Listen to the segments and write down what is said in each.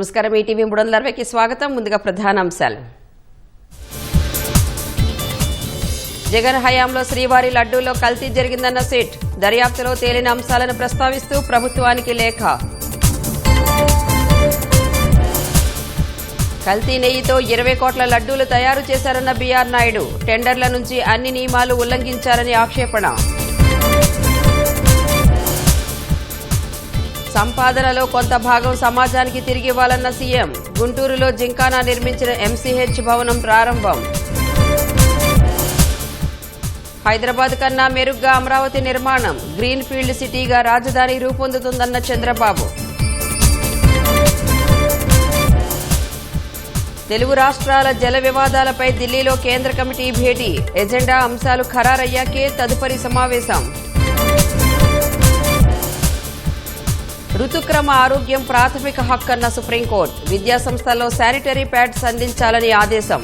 నమస్కారం. ఈటీవీ 360కి స్వాగతం. ముందుగా ప్రధానాంశాలు. జగన్ హయాంలో శ్రీవారి లడ్డూలో కల్తీ జరిగిందన్న సిట్. దర్యాప్తులో తేలిన అంశాలను ప్రస్తావిస్తూ ప్రభుత్వానికి లేఖ. కల్తీ నెయ్యితో 20 కోట్ల లడ్డూలు తయారు చేశారన్న బీఆర్ నాయుడు. టెండర్ల నుంచి అన్ని నియమాలు ఉల్లంఘించారని ఆక్షేపణ. సంపాదనలో కొంత భాగం సమాజానికి తిరిగి ఇవ్వాలన్న సీఎం. గుంటూరులో జింకానా నిర్మించిన ఎంసీహెచ్ భవనం ప్రారంభం. హైదరాబాద్ కన్నా మెరుగ్గా అమరావతి నిర్మాణం. గ్రీన్ ఫీల్డ్ సిటీగా రాజధాని రూపొందుతుందన్న చంద్రబాబు. తెలుగు రాష్ట్రాల జల వివాదాలపై ఢిల్లీలో కేంద్ర కమిటీ భేటీ. ఎజెండా అంశాలు ఖరారయ్యాకే తదుపరి సమావేశం. ఋతుక్రమ ఆరోగ్యం ప్రాథమిక హక్కన్న సుప్రీంకోర్టు. విద్యాసంస్థల్లో శానిటరీ ప్యాడ్స్ అందించాలని ఆదేశం.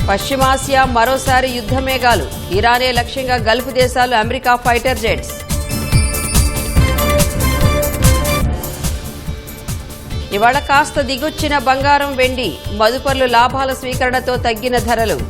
పశ్చిమాసియా మరోసారి యుద్ధమేఘాలు. ఇరానే లక్ష్యంగా గల్ఫ్ దేశాలు అమెరికా ఫైటర్ జెట్స్. ఇవాళ కాస్త దిగొచ్చిన బంగారం వెండి. మదుపర్లు లాభాల స్వీకరణతో తగ్గిన ధరలు.